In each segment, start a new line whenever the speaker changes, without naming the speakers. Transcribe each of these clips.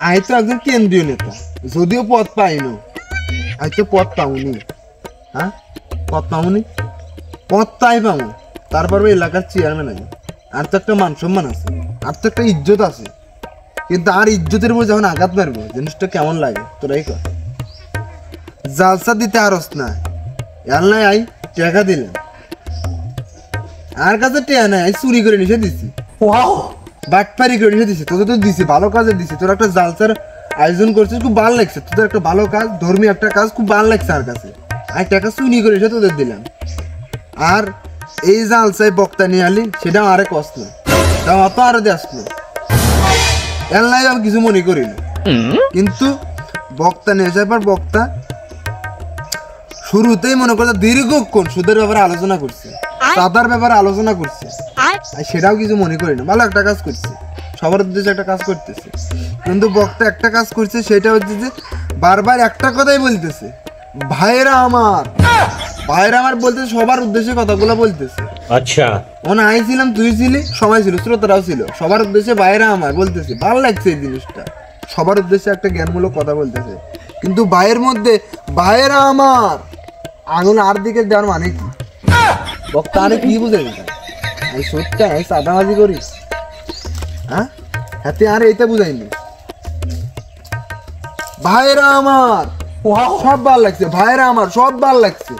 I তো একজন কেন্দ্রীয় নেতা, যদিও পদ পাইনি, আই তো পদ পাওনি। হ্যাঁ, পদ পাওনি, পদ তাই পাবো, তারপর এলাকার চেয়ারম্যান আমি। আর তো একটা মান সম্মান আছে, আর তো একটা ইজ্জত আছে, কিন্তু আর ইজ্জতের উপর যখন আঘাত মারবো জিনিসটা কেমন লাগে তোরাই কর। জালসা দিতে আরস না, নাই আই টাকা দিলেন, আর কাছে টেয়া নাই, চুরি করে নিষে দিছি, বাটপারি করে নিষে দিছি। তোদের তো দিছি, ভালো কাজে দিছি। তোর একটা জালসার আয়োজন করছিস, খুব ভালো লাগছে। তোদের একটা ভালো কাজ, ধর্মীয় একটা কাজ, খুব ভালো লাগছে। আর কাছে আর টাকা চুরি করে এসে তোদের দিলাম। আর এই জালসায় বক্তা নিয়ে আলি, সেটা আরে কষ্ট, তাও অত আরো দিয়ে আসলো। এলাই আমি কিছু মনে করিনি, কিন্তু বক্তা নিয়ে আসার পর বক্তা শুরুতেই মনে করছে দীর্ঘক্ষণ সুদের ব্যাপারে আলোচনা করছে, চাঁদার ব্যাপারে আলোচনা করছে। সেটাও কিছু মনে করি না, ভালো একটা কাজ করছে, সবার উদ্দেশ্যে একটা কাজ করতেছে। কিন্তু বক্তা একটা কাজ করছে, সেটা হচ্ছে যে বারবার একটা কথাই বলতেছে, ভাইরা আমার, ভাইরা আমার বলতেছে, সবার উদ্দেশ্যে কথাগুলো বলতেছে। আচ্ছা, ওনা আইছিলাম, তুই ছিলি, সময় ছিল, শ্রোতারাও ছিল, সবার উদ্দেশ্যে ভাইরা আমার বলতেছে। ভালো লাগছে এই জিনিসটা, সবার উদ্দেশ্যে একটা জ্ঞানমূলক কথা বলতেছে। কিন্তু ভাইয়ের মধ্যে ভাইরা আমার আগুন আর দিকে দেওয়ার মানে কি? বক্তা আরে কি বুঝে আমি সত্যি আমি চাঁদাবাজি করি? হ্যাঁ, হাতে আর এইটা বুঝাইনি। ভাইরা আমার সব ভাল লাগছে, ভাইরা আমার সব ভাল লাগছে,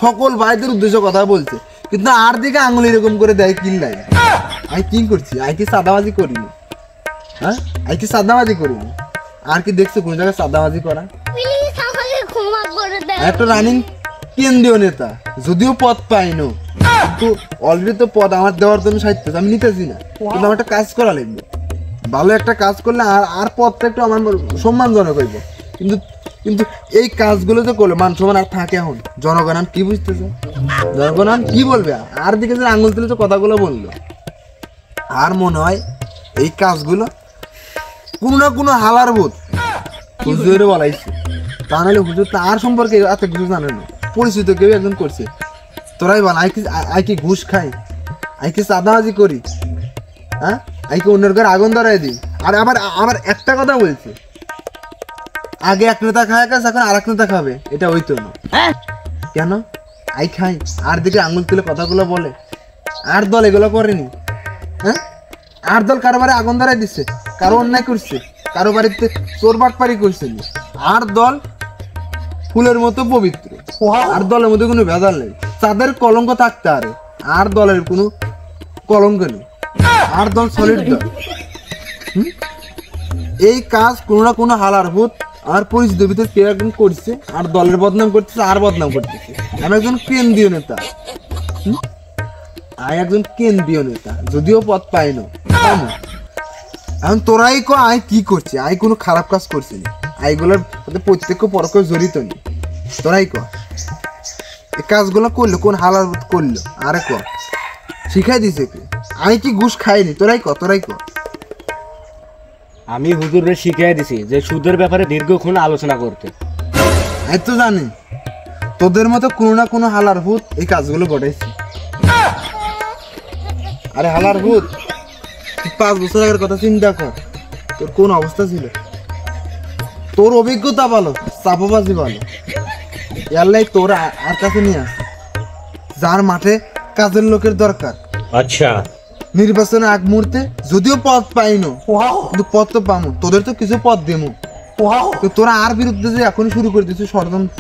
সকল ভাইদের উদ্দেশ্যে কথা বলছে। কিন্তু আর দিকে আঙুল এরকম করে দেয় কিল্লাই। আমি কি করছি? আমি কি চাঁদাবাজি করিনি? হ্যাঁ, আমি কি চাঁদাবাজি করিনি? আর কি দেখছো কোন জায়গায় চাঁদাবাজি করা? একটা রানিং কেন্দ্রীয় নেতা, যদিও পদ পাইনো, কিন্তু অলরেডি তো পদ আমার দেওয়ার জন্য সাহিত্য আমি নিতেছি না। কিন্তু আমার একটা কাজ করা লাগবে, ভালো একটা কাজ করলে আর পদটা একটু আমার সম্মানজনক হইব। কিন্তু কিন্তু এই কাজগুলো যে করলে মান সম্মান আর থাকে। এখন জনগণ কি বুঝতেছে? জনগণ কি বলবে? আর দিকে যে আঙুল তুলে যে কথাগুলো বললো, আর মনে হয় এই কাজগুলো কোনো না কোনো হালার বোধ হুজুরে বলাইছে। তা নাহলে হুজুর তার সম্পর্কে এত কিছু জানে না, পরিচিত কেউ একজন করছে। তোরাই বল, আই কি ঘুষ খাই? আই কি চাঁদাবাজি করি? হ্যাঁ, আই কি অন্যের ঘরে আগুন ধরাই দিই? আর আবার একটা কথা বলছে, আগে এক নেতা খায় কাজ, এখন আর এক নেতা খাবে, এটা হইতো না। কেন? আই খাই, আর দিকে আঙুল তুলে কথাগুলো বলে। আর দল এগুলো করেনি। হ্যাঁ, আর দল কারো বাড়ি আগুন ধরাই দিচ্ছে, কারো অন্যায় করছে, কারো বাড়িতে চোর বাটপারি করছে। আর দল ফুলের মতো পবিত্র, আর দলের মধ্যে কোনো ভেজাল নেই। তাদের কলঙ্ক থাকতে পারে, আর দলের কোনো কলঙ্ক নেই। আর দল সলিড দল। এই কাজ কোনো না কোনো হালার ভূত আর পরিচিত ভিতরে কেউ একজন করছে, আর দলের বদনাম করতেছে, আর বদনাম করতেছে। আমি একজন কেন্দ্রীয় নেতা, আমি একজন কেন্দ্রীয় নেতা, যদিও পদ পাইনো। এখন তোরাই কো আই কি করছে? আই কোনো খারাপ কাজ করছি না, আইগুলোর প্রত্যেক পরকে জড়িত নেই। তোরাই ক এই কাজগুলো করলো কোন হালার করলো? আরে ক শিখাই দিছে কে? আমি কি ঘুষ খাইনি? তোরাই ক, তোরাই ক।
আমি হুজুরে শিখিয়ে দিছি যে সুদের ব্যাপারে দীর্ঘক্ষণ আলোচনা করতে।
আমি তো জানি তোদের মতো কোনো না কোনো হালার ভূত এই কাজগুলো ঘটাইছে। আরে হালার ভূত, 5 বছর আগের কথা চিন্তা কর, তোর কোন অবস্থা ছিল? তোর অভিজ্ঞতা ভালো, চাপাবাজি ভালো, এলাই তোর আর কাছে নিয়ে আস, যার মাঠে কাজের লোকের দরকার। আচ্ছা, নির্বাচনের আগ মুহূর্তে যদিও পদ পাইনো, কিন্তু পদ তো পামো, তোদের তো কিছু পদ দেবো। তোরা আর বিরুদ্ধে যে এখন শুরু করে দিচ্ছিস ষড়যন্ত্র,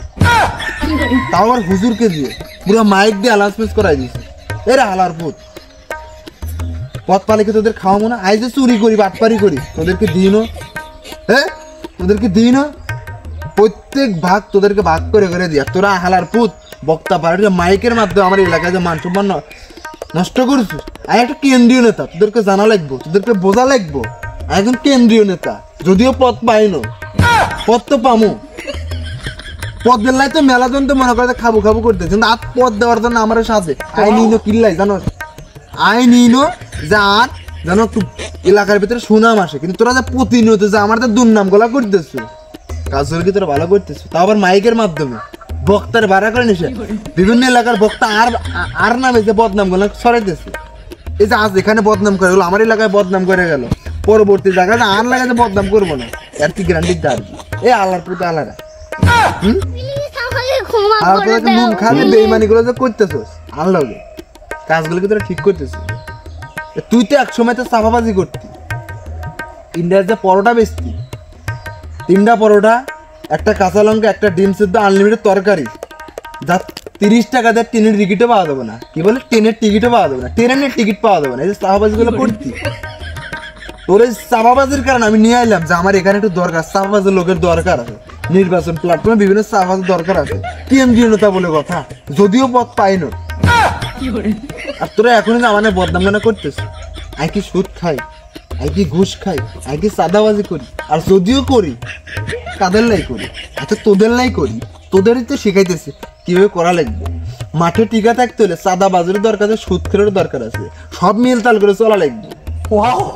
তাও আর হুজুরকে দিয়ে পুরো মাইক দিয়ে অ্যানাউন্সমেন্ট করাই দিচ্ছে। এরা হালার ভূত, পদ পালিকে তোদের খাওয়াবো না? আই যে চুরি করি, বাটপারি করি, তোদেরকে দিই না? হ্যাঁ, তোদেরকে দিই না? প্রত্যেক ভাগ তোদেরকে ভাগ করে করে দিয়া। তোরা হালার পুত বক্তা পার্টির মাইকের মাধ্যমে আমার এলাকায় যে মান সম্মান নষ্ট করছিস। আমি একটা কেন্দ্রীয় নেতা, তোদেরকে জানা লাগবো, তোদেরকে বোঝা লাগবো। আমি একজন কেন্দ্রীয় নেতা, যদিও পদ পাইনো, পদ তো পামো। পদ বেলায় তো মেলা জন তো মনে করে খাবো খাবো করতেছে, কিন্তু আর পদ দেওয়ার জন্য আমার সাথে আইন কিল্লাই জানো, আইন যে আর যেন একটু এলাকার ভিতরে সুনাম আসে। কিন্তু তোরা যে প্রতিনিয়ত যে আমার দুর্নাম গলা করতেছো, কাজগুলো কি তোরা ভালো করতেছো, তাও আবার মাইকের মাধ্যমে বক্তার ভাড়া করে নিছে। বিভিন্ন এলাকার বক্তা আর নামে যে বদনাম গুলো ছড়াইতেছে। এই যে আজ এখানে বদনাম করে গেলো, আমার এলাকায় বদনাম করে গেল, পরবর্তী জায়গায় আর লাগাতে বদনাম করবো না। এর কি গ্যারান্টি দাঁড়ি এ আল্লাহর পুত আল্লাহরা
প্লিজ আমাকে ক্ষমা
আর
করে
তোরা
দাও
মন খালি বেঈমানি গুলো যে করতেছস আল্লাহকে কাজগুলো কি তোরা ঠিক করতেছিস তুই তো এক সময় তো সাফাবাজি করতি ইন্ডিয়ার যে পরোটা বেচতি 3টা পরোটা একটা কাঁচা লঙ্কা একটা ডিম সিদ্ধ আনলিমিটেড তরকারি যা 30 টাকা দিয়ে ট্রেনের টিকিটও পাওয়া যাবে না কি বলে ট্রেনের টিকিটও পাওয়া যাবে না ট্রেনের টিকিট পাওয়া যাবে না এই যে সাফাবাজিগুলো করতি তোর এই সাফাবাজির কারণে আমি নিয়ে আইলাম যে আমার এখানে একটু দরকার সাফাবাজির লোকের দরকার আছে নির্বাচন প্ল্যাটফর্মে বিভিন্ন সাফাবাজির দরকার আছে কেন্দ্রীয় নেতা বলে কথা যদিও পদ পাই না আর তোরা এখনই না মানে বদনাম গানা করতেছ আমি কি সুদ খাই আমি কি ঘুষ খাই আমি কি চাঁদাবাজি করি আর যদিও করি কাদের লাই করি আচ্ছা তোদের লাই করি তোদেরই তো শিখাইতেছি কিভাবে করা লাগবে মাঠে টিকা থাকতে হলে চাঁদাবাজির দরকার আছে সুদ খেলের দরকার আছে সব মিল তাল করে চলা লাগবে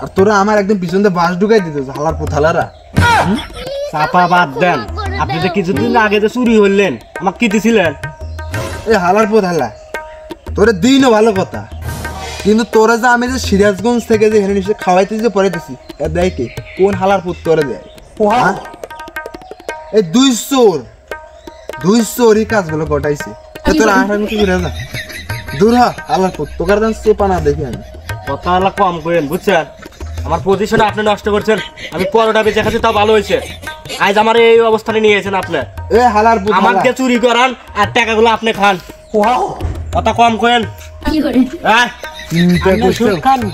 আর তোরা আমার একদম পিছন দিয়ে বাঁশ ঢুকাই দিত হালার পোথালারা
চাপা বাদ দেন আপনি যে কিছুদিন আগে যে চুরি হইলেন আমাকে কি দিছিলেন
এই হালার পোথালা তোরে দিনও ভালো কথা কিন্তু তোরা যে আমি যে সিরাজগঞ্জ থেকে যে হেনে নিশ্চয় খাওয়াইতে যে পড়াইতেছি দেয় কে কোন হালার পুত তোরে দেয় হ্যাঁ? এই দুই চোরই কাজগুলো ঘটাইছে তোরা আসার মতো ঘুরে যা দূর হ হালার পুত তোকার দান চেপা না দেখি আমি
কথা হলো কম করেন বুঝছেন আমার পজিশনে আপনি নষ্ট করছেন আমি পরোটা বেঁচে খাচ্ছি তাও ভালো হয়েছে আজ আমার এই অবস্থানে নিয়েছেন আপনি
এ হালার পুত
আমাকে চুরি করান আর টাকাগুলো আপনি খান কথা কম করেন হ্যাঁ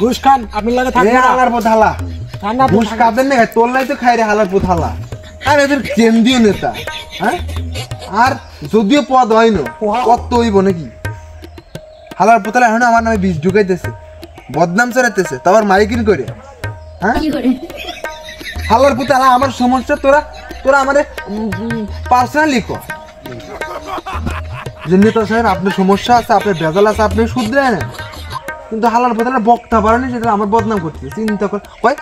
ঘুষ খান আপনি লাগে
এ হালার পুত হালা ঘুষ কাদের না তোর লাই তো খাই রে হালার পুত হালা আর এদের কেন্দ্রীয় নেতা হ্যাঁ আর যদিও পদ হয় না পদ তো হইব নাকি হালার পুতালা এখন আমার নামে বিষ ঢুকাইতেছে বদনাম চড়াইতেছে তারপর মাইকিং করে হ্যাঁ হালার পুতালা আমার সমস্যা তোরা তোরা আমারে পার্সোনালি কর যে নেতা সাহেব আপনার সমস্যা আছে আপনার ভেজাল আছে আপনি শুধরে নেন কিন্তু হালার পুতালা বক্তা পারেনি সেটা আমার বদনাম করতেছে চিন্তা কর কয়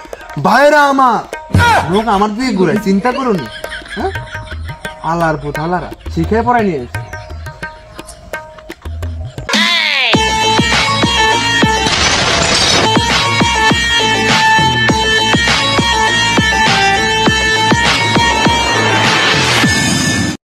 ভাইরা আমার লোক আমার দিকে ঘুরায় চিন্তা করুন হ্যাঁ হালার পুতালারা শিখে পড়াই নিয়ে এসছে